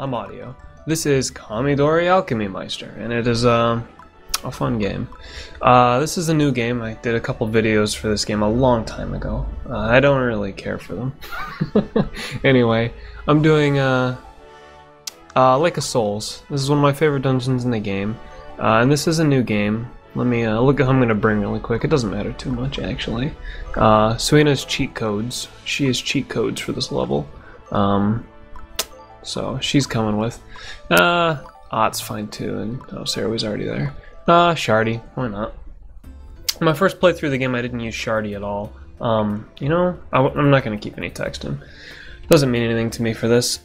I'm audio. This is Kamidori Alchemy Meister, and it is a fun game. This is a new game. I did a couple videos for this game a long time ago. I don't really care for them. Anyway, I'm doing Lake of Souls. This is one of my favorite dungeons in the game, and this is a new game. Let me look at who I'm going to bring really quick. It doesn't matter too much, actually. Suina's cheat codes. She has cheat codes for this level. So she's coming with. It's fine too, and Sarah's already there. Shardy, why not? In my first playthrough of the game, I didn't use Shardy at all. You know, I'm not going to keep any text in. Doesn't mean anything to me for this.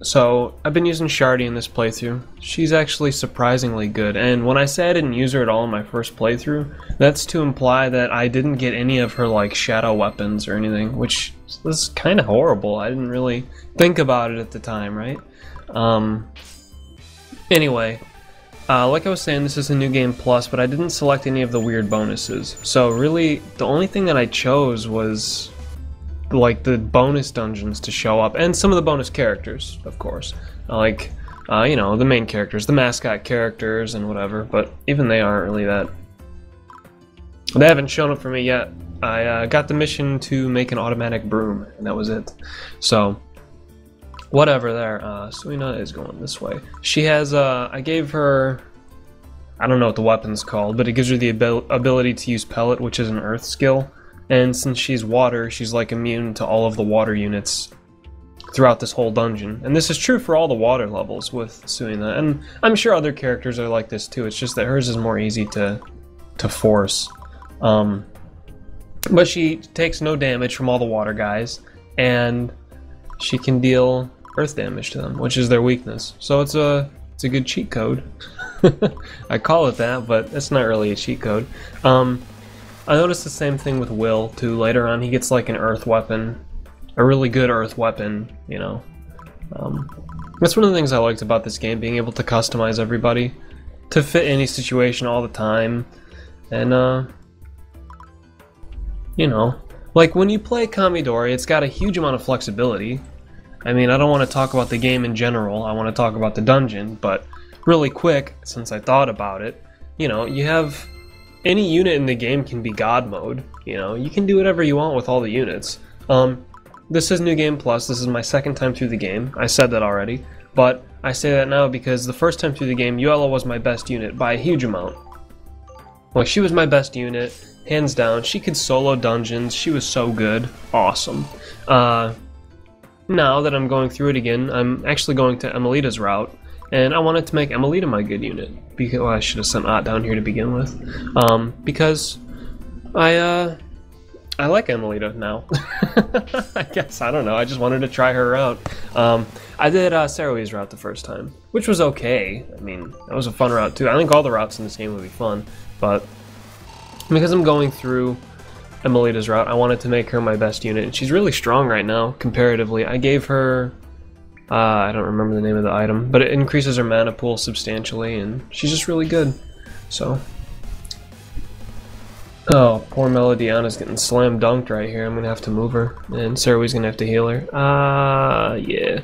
So I've been using Shardy in this playthrough. She's actually surprisingly good, and when I say I didn't use her at all in my first playthrough, that's to imply that I didn't get any of her like shadow weapons or anything, which was kind of horrible. I didn't really think about it at the time, right? Anyway, like I was saying, this is a new game plus, but I didn't select any of the weird bonuses. So really, the only thing that I chose was like the bonus dungeons to show up, and some of the bonus characters, of course, like you know, the main characters, the mascot characters and whatever, but even they aren't really that, they haven't shown up for me yet. I got the mission to make an automatic broom, and that was it. So whatever there. Suina is going this way. She has I gave her, I don't know what the weapon's called, but it gives her the ability to use pellet, which is an earth skill. And since she's water, she's like immune to all of the water units throughout this whole dungeon. And this is true for all the water levels with Suina. And I'm sure other characters are like this too. It's just that hers is more easy to force. But she takes no damage from all the water guys, and she can deal earth damage to them, which is their weakness. So it's a good cheat code. I call it that, but it's not really a cheat code. I noticed the same thing with Will, too. Later on, he gets like an earth weapon. A really good earth weapon, you know. That's one of the things I liked about this game, being able to customize everybody to fit any situation all the time. And, you know, like when you play Kamidori, it's got a huge amount of flexibility. I mean, I don't want to talk about the game in general, I want to talk about the dungeon, but really quick, since I thought about it, you know, you have any unit in the game can be God mode. You know, you can do whatever you want with all the units. This is New Game Plus. This is my second time through the game. I said that already, but I say that now because the first time through the game, Yuella was my best unit by a huge amount. Like, she was my best unit, hands down. She could solo dungeons. She was so good. Awesome. Now that I'm going through it again, I'm actually going to Emelita's route. And I wanted to make Emelita my good unit. Because, well, I should have sent Ott down here to begin with. Because I like Emelita now. I guess, I don't know, I just wanted to try her route. I did Saroi's route the first time, which was okay. I mean, that was a fun route too. I think all the routes in this game would be fun, but because I'm going through Emelita's route, I wanted to make her my best unit, and she's really strong right now, comparatively. I gave her I don't remember the name of the item, but it increases her mana pool substantially, and she's just really good. So, oh, poor Melodiana's getting slam dunked right here. I'm gonna have to move her, and Saroi's gonna have to heal her. Yeah.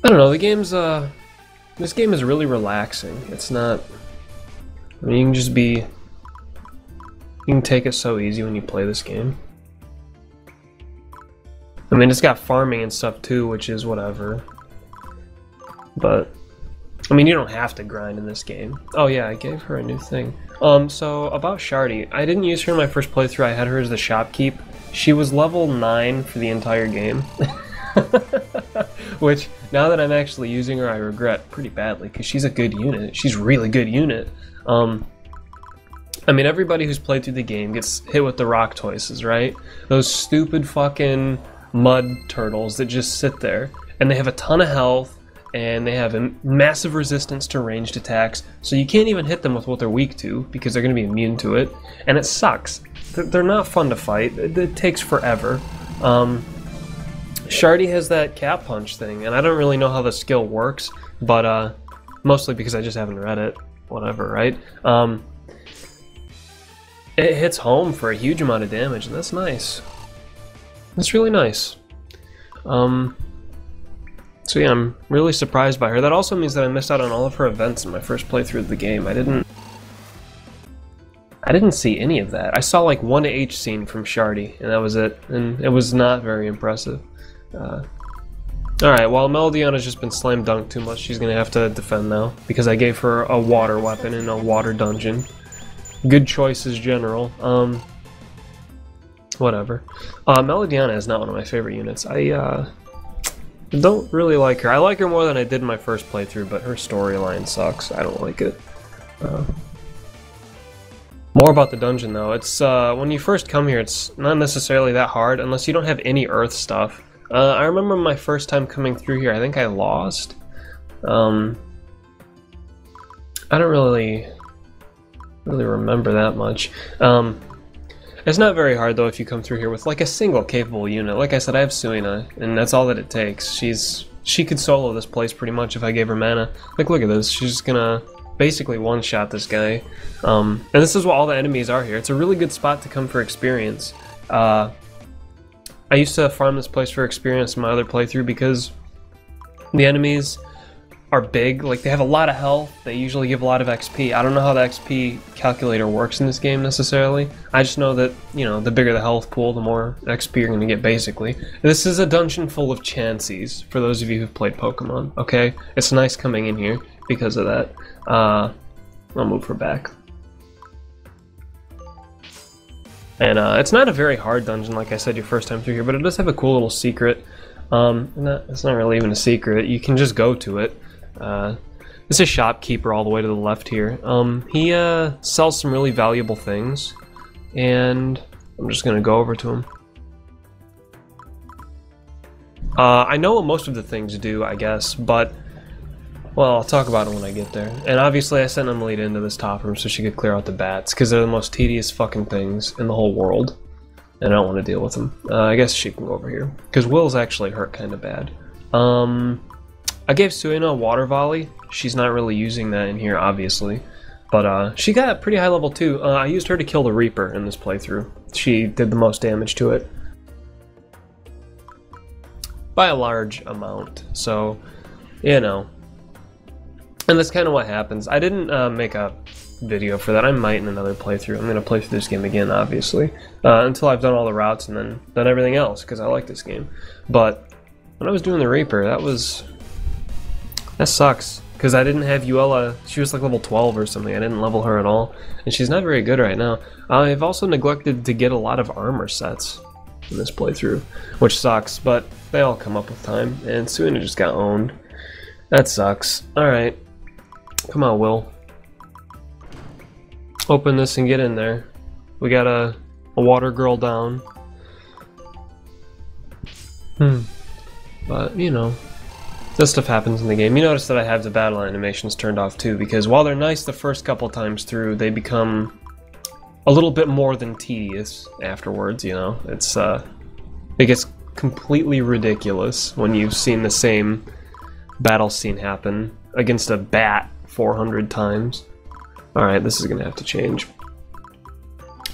I don't know. The game's this game is really relaxing. It's not. I mean, you can just be. You can take it so easy when you play this game. I mean, it's got farming and stuff too, which is whatever. But, I mean, you don't have to grind in this game. Oh yeah, I gave her a new thing. So, about Shardy, I didn't use her in my first playthrough. I had her as the shopkeep. She was level 9 for the entire game. Which, now that I'm actually using her, I regret pretty badly, because she's a good unit. She's a really good unit. I mean, everybody who's played through the game gets hit with the rock toises, right? Those stupid fucking mud turtles that just sit there, and they have a ton of health, and they have a massive resistance to ranged attacks, so you can't even hit them with what they're weak to, because they're going to be immune to it, and it sucks. They're not fun to fight. It takes forever. Shardy has that cat punch thing, and I don't really know how the skill works, but mostly because I just haven't read it. Whatever, right? It hits home for a huge amount of damage, and that's nice. That's really nice. So yeah, I'm really surprised by her. That also means that I missed out on all of her events in my first playthrough of the game. I didn't see any of that. I saw like one H scene from Shardy, and that was it. And it was not very impressive. Alright, well, Melodiana's just been slam dunked too much. She's gonna have to defend now, because I gave her a water weapon in a water dungeon. Good choices, General. Whatever. Melodiana is not one of my favorite units. I don't really like her. I like her more than I did in my first playthrough, but her storyline sucks. I don't like it. More about the dungeon, though. It's when you first come here, it's not necessarily that hard, unless you don't have any earth stuff. I remember my first time coming through here, I think I lost. I don't really remember that much. It's not very hard, though, if you come through here with, like, a single capable unit. Like I said, I have Suina, and that's all that it takes. She could solo this place pretty much if I gave her mana. Like, look at this. She's just gonna basically one-shot this guy. And this is what all the enemies are here. It's a really good spot to come for experience. I used to farm this place for experience in my other playthrough because the enemies are big, like they have a lot of health, they usually give a lot of XP. I don't know how the XP calculator works in this game necessarily. I just know that, you know, the bigger the health pool, the more XP you're going to get basically. This is a dungeon full of chansies, for those of you who've played Pokemon, okay? It's nice coming in here because of that. I'll move her back. And it's not a very hard dungeon, like I said, your first time through here, but it does have a cool little secret. It's not really even a secret, you can just go to it. It's a shopkeeper all the way to the left here. He sells some really valuable things, and I'm just gonna go over to him. I know what most of the things do, I guess, but well, I'll talk about it when I get there. And obviously I sent Emily into this top room so she could clear out the bats, because they're the most tedious fucking things in the whole world. And I don't want to deal with them. I guess she can go over here. Because Will's actually hurt kind of bad. I gave Suina a water volley. She's not really using that in here, obviously. But she got pretty high level too. I used her to kill the Reaper in this playthrough. She did the most damage to it. By a large amount. So, you know. And that's kind of what happens. I didn't make a video for that. I might in another playthrough. I'm going to play through this game again, obviously. Until I've done all the routes and then done everything else, because I like this game. But when I was doing the Reaper, that sucks. Because I didn't have Uella. She was like level 12 or something. I didn't level her at all. And she's not very good right now. I've also neglected to get a lot of armor sets in this playthrough, which sucks, but they all come up with time. And Suina just got owned. That sucks. Alright. Come on, Will. Open this and get in there. We got a water girl down. But, you know, this stuff happens in the game. You notice that I have the battle animations turned off too, because while they're nice the first couple times through, they become a little bit more than tedious afterwards, you know? It gets completely ridiculous when you've seen the same battle scene happen against a bat 400 times. Alright, this is gonna have to change.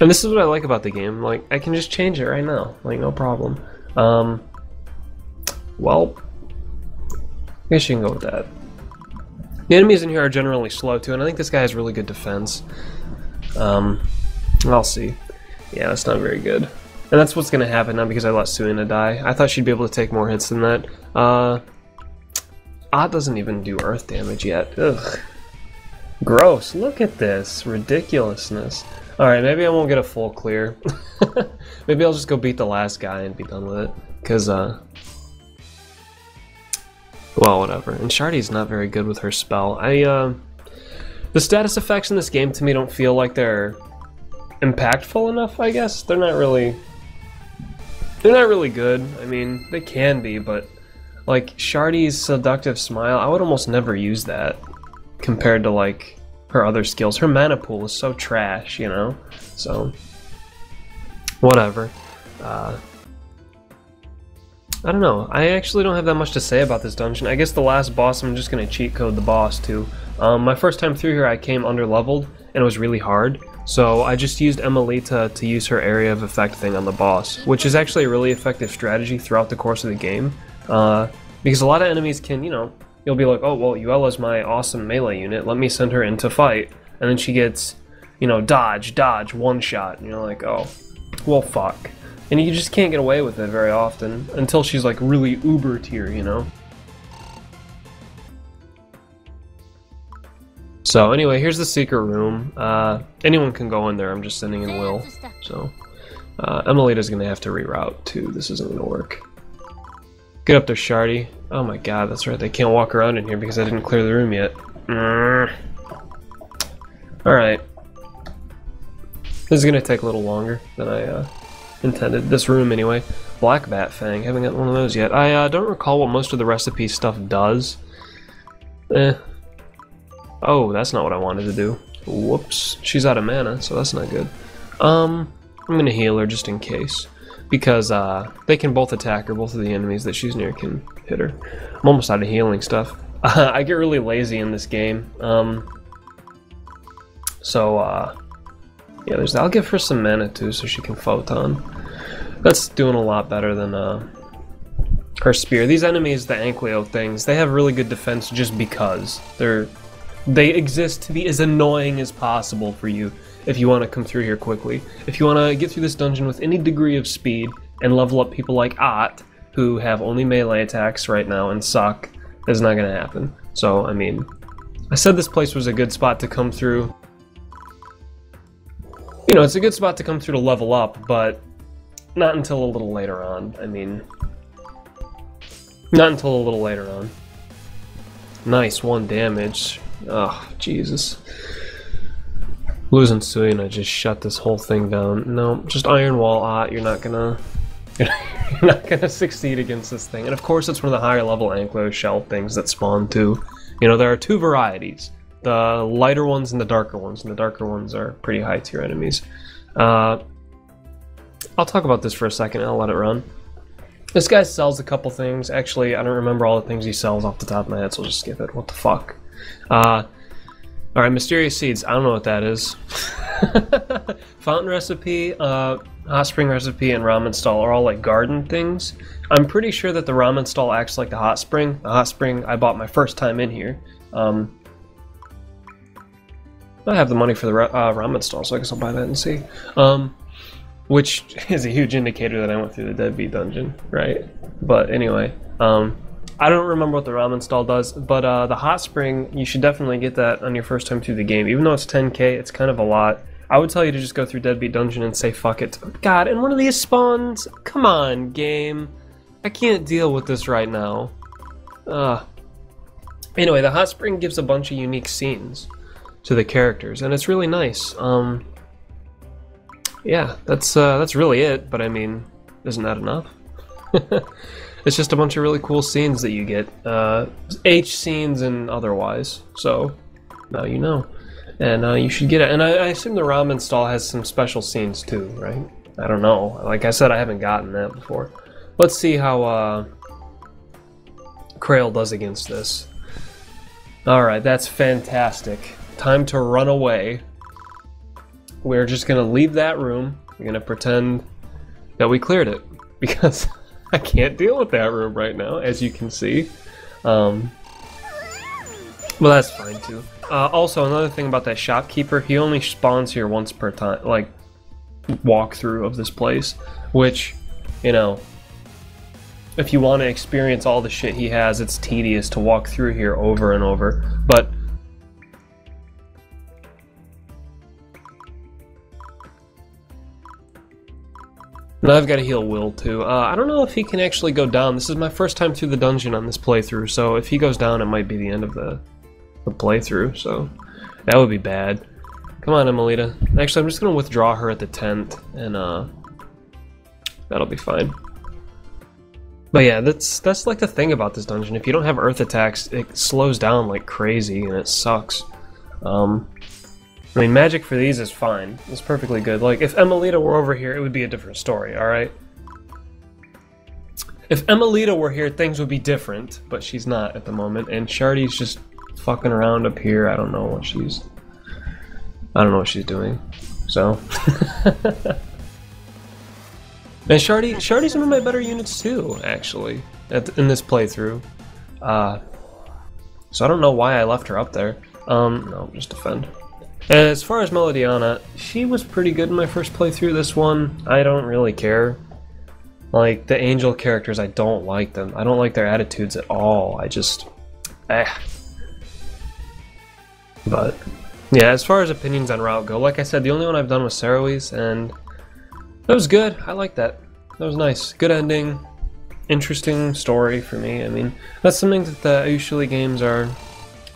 And this is what I like about the game, like, I can just change it right now, like, no problem. Well, I guess you can go with that. The enemies in here are generally slow too, and I think this guy has really good defense. I'll see. Yeah, that's not very good. And that's what's gonna happen now because I let Suina die. I thought she'd be able to take more hits than that. Ott doesn't even do earth damage yet. Ugh. Gross, look at this ridiculousness. Alright, maybe I won't get a full clear. Maybe I'll just go beat the last guy and be done with it. Because, well, whatever. And Shardy's not very good with her spell. The status effects in this game to me don't feel like they're impactful enough, I guess. They're not really good. I mean, they can be, but like Shardy's seductive smile, I would almost never use that compared to like her other skills. Her mana pool is so trash, you know? So, whatever. I don't know. I actually don't have that much to say about this dungeon. I guess the last boss, I'm just gonna cheat code the boss too. My first time through here, I came under-leveled, and it was really hard. So I just used Emily to use her area of effect thing on the boss, which is actually a really effective strategy throughout the course of the game. Because a lot of enemies can, you'll be like, oh, well, Yuela's my awesome melee unit, let me send her in to fight. And then she gets, dodge, one shot. And you're like, oh, well, fuck. And you just can't get away with it very often until she's like really uber tier, So anyway, here's the secret room. Anyone can go in there, I'm just sending in Will. So, Emelita's gonna have to reroute too, this isn't gonna work. Get up there, Shardy. Oh my god, that's right, they can't walk around in here because I didn't clear the room yet. Alright. This is gonna take a little longer than I intended. This room anyway. Black Bat Fang, haven't got one of those yet. I don't recall what most of the recipe stuff does. Oh, that's not what I wanted to do. Whoops. She's out of mana, so that's not good. I'm gonna heal her just in case. Because they can both attack her, both of the enemies that she's near can hit her. I'm almost out of healing stuff. I get really lazy in this game. Yeah, there's that. I'll give her some mana too so she can photon. That's doing a lot better than her spear. These enemies, the Anquio things, they have really good defense just because. They exist to be as annoying as possible for you if you want to come through here quickly. If you want to get through this dungeon with any degree of speed and level up people like Ott, who have only melee attacks right now and suck, that's not going to happen. So, I mean, I said this place was a good spot to come through. It's a good spot to come through to level up, but not until a little later on. I mean, not until a little later on. Nice, 1 damage. Oh, Jesus. Losing Suyuna just shut this whole thing down. No, just Iron Wall Ott, you're not gonna succeed against this thing. And of course it's one of the higher level Anquio shell things that spawn too. There are 2 varieties. The lighter ones and the darker ones, and the darker ones are pretty high tier enemies. I'll talk about this for a second and I'll let it run. This guy sells a couple things. Actually, I don't remember all the things he sells off the top of my head, so I'll just skip it. What the fuck? Alright, Mysterious Seeds. I don't know what that is. Fountain Recipe, Hot Spring Recipe, and Ramen Stall are all like garden things. I'm pretty sure that the Ramen Stall acts like the Hot Spring. The Hot Spring I bought my first time in here. I have the money for the Ramen Stall, so I guess I'll buy that and see. Which is a huge indicator that I went through the Deadbeat Dungeon, right? But anyway, I don't remember what the Ramen Stall does, but the Hot Spring, you should definitely get that on your first time through the game. Even though it's 10k, it's kind of a lot. I would tell you to just go through Deadbeat Dungeon and say fuck it. God, and one of these spawns? Come on, game. I can't deal with this right now. Anyway, the Hot Spring gives a bunch of unique scenes to the characters, and it's really nice. Yeah, that's really it, but I mean, isn't that enough? It's just a bunch of really cool scenes that you get. H scenes and otherwise, so now you know. And you should get it. And I assume the Ramen Stall has some special scenes too, right? I don't know. Like I said, I haven't gotten that before. Let's see how Krail does against this. Alright, that's fantastic. Time to run away. We're just gonna leave that room. We're gonna pretend that we cleared it. Because I can't deal with that room right now, as you can see. Well, that's fine too. Also, another thing about that shopkeeper, he only spawns here once per time, like, walkthrough of this place. Which, if you want to experience all the shit he has, it's tedious to walk through here over and over. But now I've got to heal Will too. I don't know if he can actually go down. This is my first time through the dungeon on this playthrough, so if he goes down, it might be the end of the playthrough, so that would be bad. Come on, Emelita. Actually, I'm just going to withdraw her at the tent, and that'll be fine. But yeah, that's like the thing about this dungeon. If you don't have earth attacks, it slows down like crazy, and it sucks. I mean, magic for these is fine. It's perfectly good. Like, if Emelita were over here, it would be a different story, alright? If Emelita were here, things would be different, but she's not at the moment, and Shardy's just fucking around up here. I don't know what she's doing. So and Shardy's one of my better units too, actually, in this playthrough. So I don't know why I left her up there. No, just defend. And as far as Melodiana, she was pretty good in my first playthrough. This one, I don't really care. Like, the angel characters, I don't like them. I don't like their attitudes at all. I just... But, yeah, as far as opinions on Route go, like I said, the only one I've done was Sarowi's, and that was good. I like that. That was nice. Good ending. Interesting story for me. I mean, that's something that the usually games are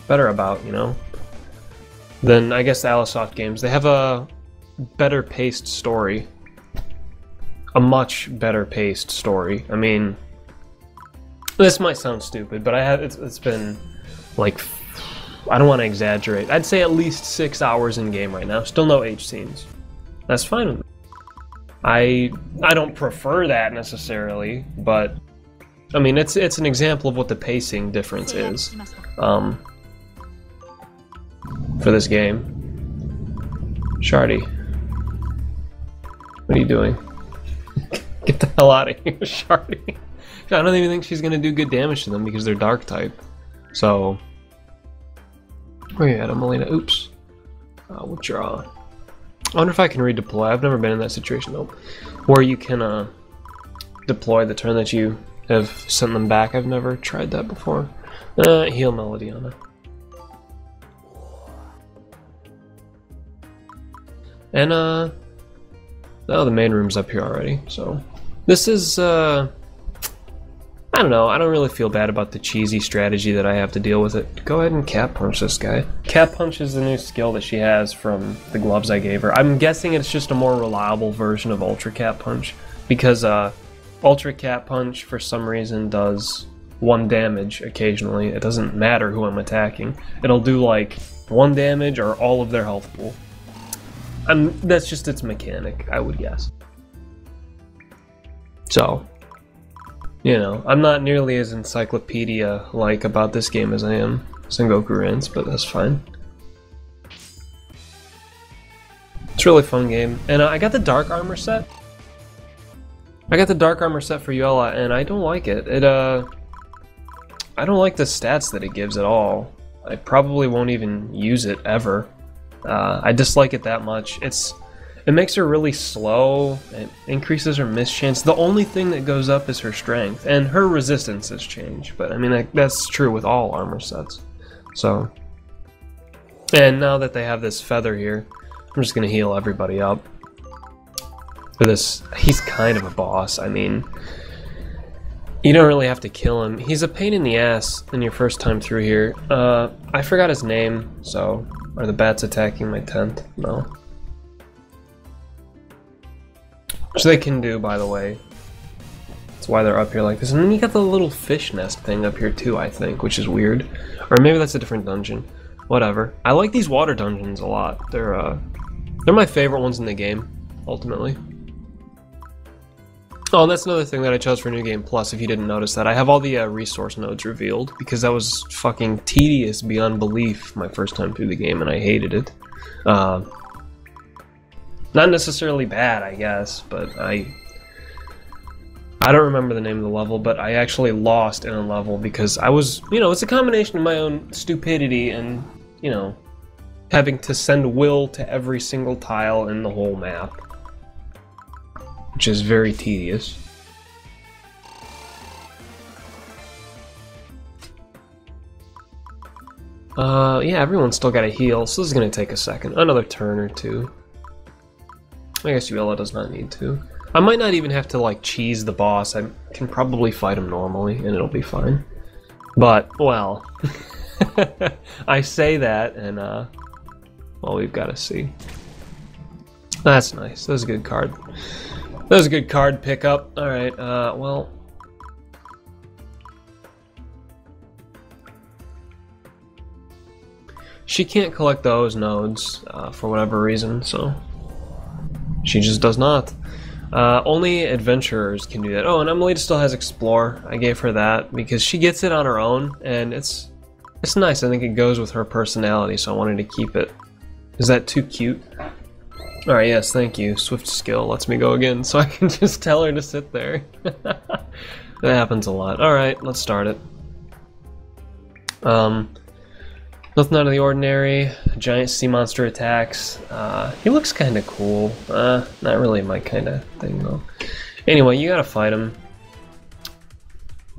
better about, you know? Than, I guess, the Alisoft games. They have a better paced story. A much better paced story. I mean, this might sound stupid, but it's been like, I don't want to exaggerate. I'd say at least 6 hours in game right now. Still no H scenes. That's fine with me. I don't prefer that necessarily, but I mean it's an example of what the pacing difference is for this game. Shardy, what are you doing? Get the hell out of here, Shardy. I don't even think she's gonna do good damage to them because they're dark type. So where are you at, Melina? Oops. Withdraw. I wonder if I can redeploy. I've never been in that situation though, where you can deploy the turn that you have sent them back. I've never tried that before. Heal Melodiana. And oh, the main room's up here already. So this is I don't know. I don't really feel bad about the cheesy strategy that I have to deal with it. Go ahead and Cat Punch this guy. Cat Punch is the new skill that she has from the gloves I gave her. I'm guessing it's just a more reliable version of Ultra Cat Punch, because Ultra Cat Punch for some reason does 1 damage occasionally. It doesn't matter who I'm attacking. It'll do like 1 damage or all of their health pool. That's just its mechanic, I would guess. So, you know, I'm not nearly as encyclopedia-like about this game as I am Sengoku Rins, but that's fine. It's a really fun game. And I got the Dark Armor set. I got the Dark Armor set for Yuela, and I don't like it. I don't like the stats that it gives at all. I probably won't even use it ever. I dislike it that much. It makes her really slow, it increases her miss chance. The only thing that goes up is her strength, and her resistance has changed, but I mean, that's true with all armor sets. So, and now that they have this feather here, I'm just gonna heal everybody up. For this, he's kind of a boss. I mean, you don't really have to kill him. He's a pain in the ass in your first time through here. I forgot his name, so, are the bats attacking my tent? No. Which they can do, by the way. That's why they're up here like this. And then you got the little fish nest thing up here too, I think, which is weird. Or maybe that's a different dungeon. Whatever. I like these water dungeons a lot. They're my favorite ones in the game, ultimately. Oh, and that's another thing that I chose for New Game Plus, if you didn't notice that. I have all the resource nodes revealed, because that was fucking tedious beyond belief my first time through the game, and I hated it. Not necessarily bad, I guess, but I don't remember the name of the level, but I actually lost in a level because I was, you know, it's a combination of my own stupidity and, you know, having to send will to every single tile in the whole map, which is very tedious. Yeah, everyone's still got to heal, so this is going to take a second. Another turn or two. I guess Yuela does not need to. I might not even have to, like, cheese the boss. I can probably fight him normally, and it'll be fine. But, well... I say that, and, well, we've got to see. That's nice. That was a good card. That was a good card pickup. Alright, well... She can't collect those nodes, for whatever reason, so... She just does not. Only adventurers can do that. Oh, and Emily still has Explore. I gave her that because she gets it on her own, and it's nice. I think it goes with her personality, so I wanted to keep it. Is that too cute? Alright, yes, thank you. Swift skill lets me go again, so I can just tell her to sit there. That happens a lot. Alright, let's start it. Nothing out of the ordinary. Giant sea monster attacks. He looks kind of cool. Not really my kind of thing though. Anyway, you gotta fight him.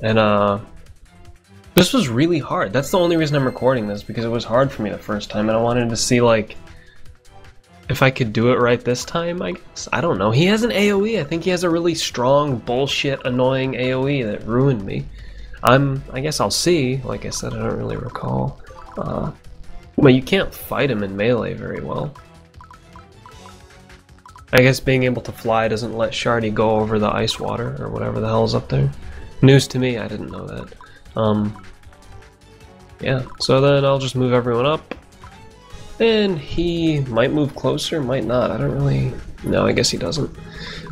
And this was really hard. That's the only reason I'm recording this, because it was hard for me the first time, and I wanted to see like if I could do it right this time, I guess. I don't know. He has an AoE. I think he has a really strong, bullshit, annoying AoE that ruined me. I guess I'll see. Like I said, I don't really recall. Well, you can't fight him in melee very well. I guess being able to fly doesn't let Shardy go over the ice water, or whatever the hell's up there. News to me, I didn't know that. Yeah, so then I'll just move everyone up. And he might move closer, might not. I don't really... No, I guess he doesn't.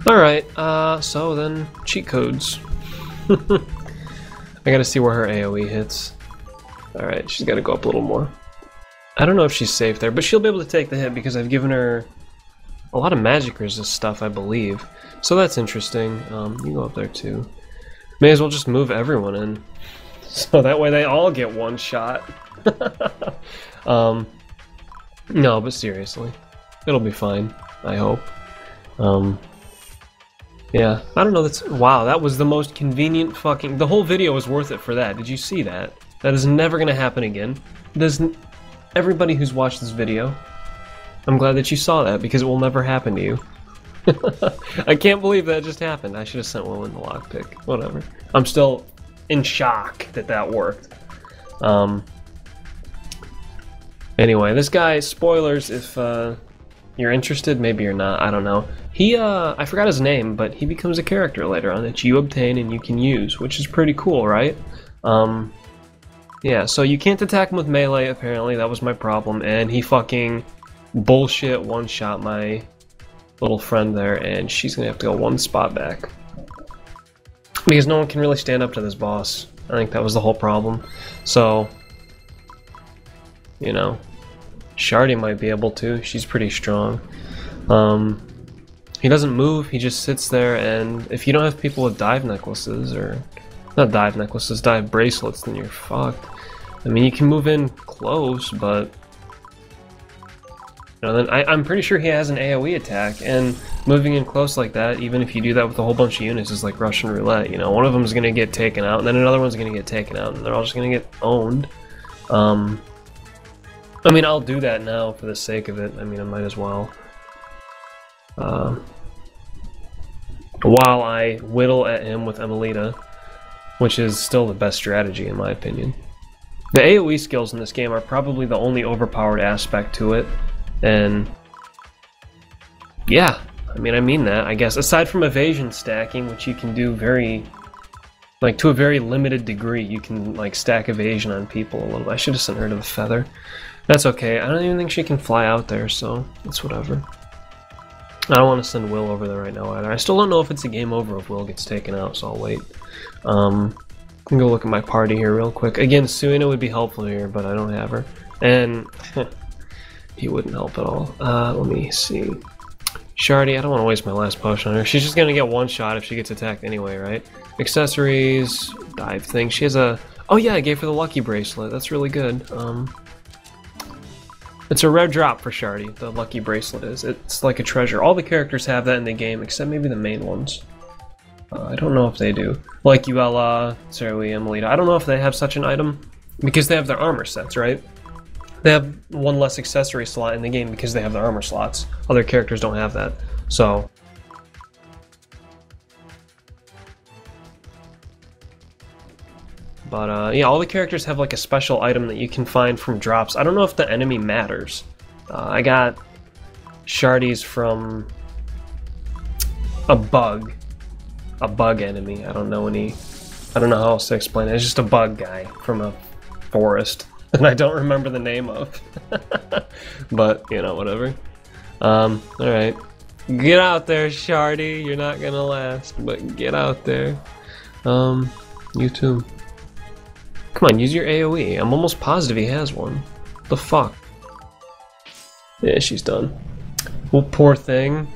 Alright, so then cheat codes. I gotta see where her AoE hits. Alright, she's gotta go up a little more. I don't know if she's safe there, but she'll be able to take the hit because I've given her a lot of magic resist stuff, I believe. So that's interesting. You go up there too. May as well just move everyone in. So that way they all get one shot. No, but seriously. It'll be fine, I hope. Yeah, I don't know, wow, that was the most convenient fucking... The whole video was worth it for that. Did you see that? That is never gonna happen again. Everybody who's watched this video, I'm glad that you saw that, because it will never happen to you. I can't believe that just happened. I should have sent Will in the lockpick. Whatever. I'm still in shock that that worked. Anyway, this guy, spoilers if you're interested, maybe you're not, I don't know. He, I forgot his name, but he becomes a character later on that you obtain and you can use, which is pretty cool, right? Yeah, so you can't attack him with melee, apparently, that was my problem, and he fucking bullshit one-shot my little friend there, and she's gonna have to go one spot back. Because no one can really stand up to this boss. I think that was the whole problem. So, you know, Shardy might be able to, she's pretty strong. He doesn't move, he just sits there, and if you don't have people with dive necklaces, or not dive necklaces, dive bracelets, then you're fucked. I mean, you can move in close, but you know, then I'm pretty sure he has an AoE attack, and moving in close like that, even if you do that with a whole bunch of units, is like Russian roulette. You know, one of them is gonna get taken out, and then another one's gonna get taken out, and they're all just gonna get owned. I mean, I'll do that now for the sake of it. I mean, I might as well. While I whittle at him with Emelita, which is still the best strategy in my opinion. The AoE skills in this game are probably the only overpowered aspect to it, and yeah, I mean that, I guess. Aside from evasion stacking, which you can do very, like, to a very limited degree, you can, like, stack evasion on people a little bit. I should have sent her to the feather. That's okay, I don't even think she can fly out there, so it's whatever. I don't want to send Will over there right now either. I still don't know if it's a game over if Will gets taken out, so I'll wait. I can go look at my party here real quick. Again, Suina would be helpful here, but I don't have her. And he wouldn't help at all. Let me see. Shardy, I don't want to waste my last potion on her. She's just going to get one shot if she gets attacked anyway, right? Accessories, dive thing. She has a... Oh yeah, I gave her the lucky bracelet. That's really good. It's a rare drop for Shardy, the lucky bracelet is. It's like a treasure. All the characters have that in the game, except maybe the main ones. I don't know if they do. Like Yuela, Cerui, Emelita. I don't know if they have such an item, because they have their armor sets, right? They have one less accessory slot in the game because they have their armor slots. Other characters don't have that, so... But, yeah, all the characters have, like, a special item that you can find from drops. I don't know if the enemy matters. I got Shardy's from a bug enemy. I don't know how else to explain it. It's just a bug guy from a forest that I don't remember the name of. But, you know, whatever. Alright. Get out there, Shardy. You're not gonna last, but get out there. You too. Come on, use your AoE. I'm almost positive he has one. The fuck? Yeah, she's done. Well, poor thing.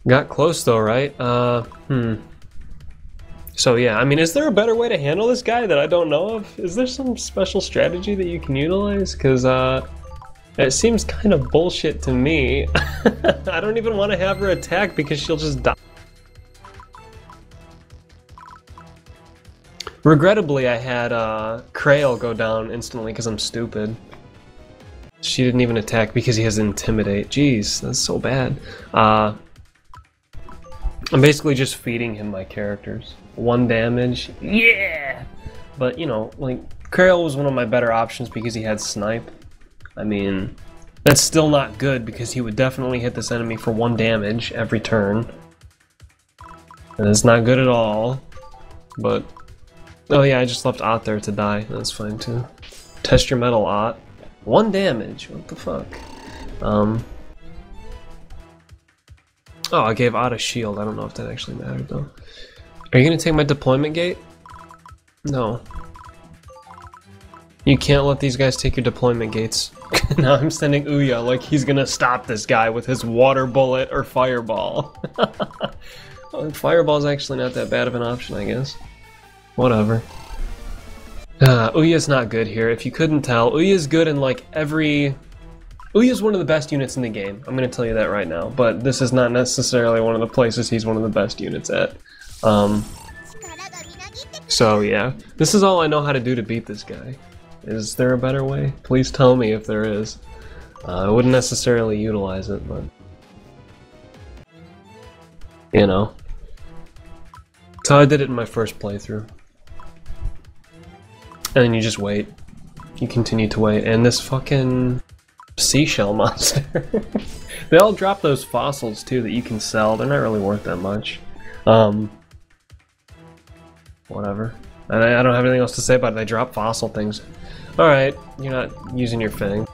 Got close though, right? So yeah, I mean, is there a better way to handle this guy that I don't know of? Is there some special strategy that you can utilize? Because it seems kind of bullshit to me. I don't even want to have her attack because she'll just die. Regrettably, I had Krail go down instantly because I'm stupid. She didn't even attack because he has Intimidate. Jeez, that's so bad. I'm basically just feeding him my characters. 1 damage, yeah! But, you know, like, Krail was one of my better options because he had Snipe. I mean, that's still not good because he would definitely hit this enemy for 1 damage every turn. And it's not good at all. But, oh yeah, I just left Ott there to die. That's fine too. Test your metal, Ott. 1 damage, what the fuck? Oh, I gave Ott a shield. I don't know if that actually mattered though. Are you gonna take my deployment gate? No. You can't let these guys take your deployment gates. Now I'm sending Ouya like he's gonna stop this guy with his water bullet or fireball. Well, fireball's actually not that bad of an option, I guess. Whatever. Ouya's not good here. If you couldn't tell, Ouya's good in like every... Ouya's one of the best units in the game. I'm gonna tell you that right now. But this is not necessarily one of the places he's one of the best units at. So yeah, this is all I know how to do to beat this guy. Is there a better way? Please tell me if there is. I wouldn't necessarily utilize it, but... You know. That's how I did it in my first playthrough. And then you just wait. You continue to wait, and this fucking... seashell monster. They all drop those fossils too that you can sell. They're not really worth that much. Whatever. I don't have anything else to say about it. They drop fossil things. Alright, you're not using your fang.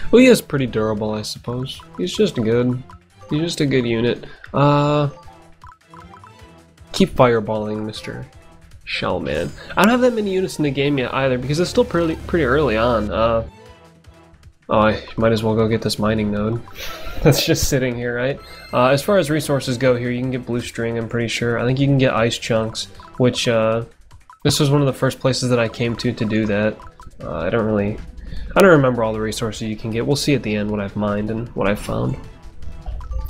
Well, he is pretty durable, I suppose. He's just good. He's just a good unit. Keep fireballing, Mr. Shellman. I don't have that many units in the game yet either, because it's still pretty early on. Oh, I might as well go get this mining node. That's just sitting here, right? As far as resources go here, you can get blue string, I'm pretty sure. I think you can get ice chunks, which, this was one of the first places that I came to do that. I don't remember all the resources you can get. We'll see at the end what I've mined and what I've found.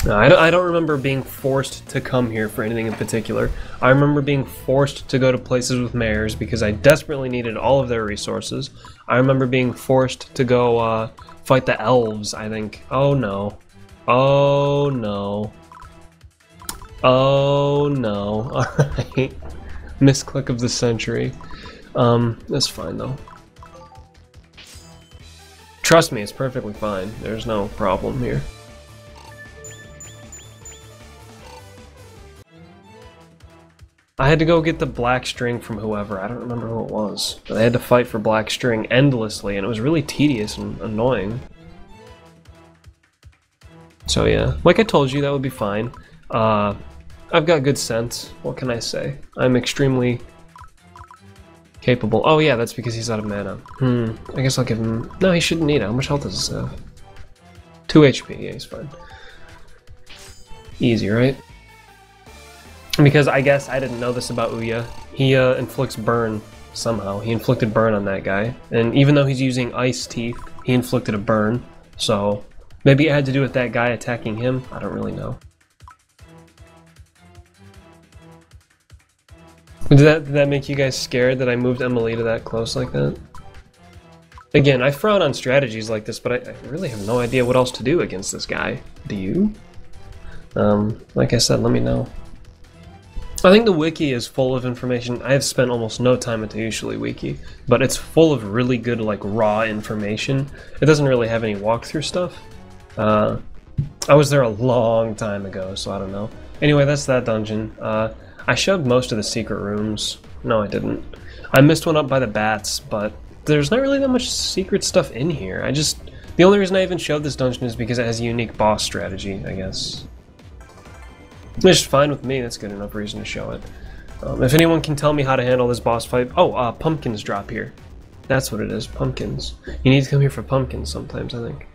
I don't remember being forced to come here for anything in particular. I remember being forced to go to places with mayors because I desperately needed all of their resources. I remember being forced to go fight the elves, I think. Oh no. Oh no. Oh no. Alright. Misclick of the century. That's fine though. Trust me, it's perfectly fine. There's no problem here. I had to go get the black string from whoever. I don't remember who it was. But I had to fight for black string endlessly, and it was really tedious and annoying. So yeah, like I told you, that would be fine. I've got good sense. What can I say? I'm extremely capable. Oh yeah, that's because he's out of mana. I guess I'll give him... No, he shouldn't need it. How much health does this have? 2 HP. Yeah, he's fine. Easy, right? Because I guess I didn't know this about Ouya. He inflicts burn somehow. He inflicted burn on that guy. And even though he's using ice teeth, he inflicted a burn. So maybe it had to do with that guy attacking him. I don't really know. Did that make you guys scared that I moved Emily to that close like that? Again, I frown on strategies like this, but I really have no idea what else to do against this guy. Do you? Like I said, let me know. I think the wiki is full of information. I have spent almost no time at the Usually wiki, but it's full of really good, like, raw information. It doesn't really have any walkthrough stuff. I was there a long time ago, so I don't know. Anyway, that's that dungeon. I shoved most of the secret rooms. No, I didn't. I missed one up by the bats, but there's not really that much secret stuff in here. The only reason I even showed this dungeon is because it has a unique boss strategy, I guess. It's fine with me, that's good enough reason to show it. If anyone can tell me how to handle this boss fight... Oh, pumpkins drop here. That's what it is, pumpkins. You need to come here for pumpkins sometimes, I think.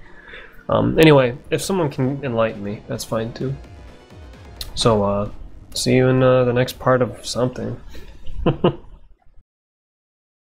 Anyway, if someone can enlighten me, that's fine too. So, see you in the next part of something.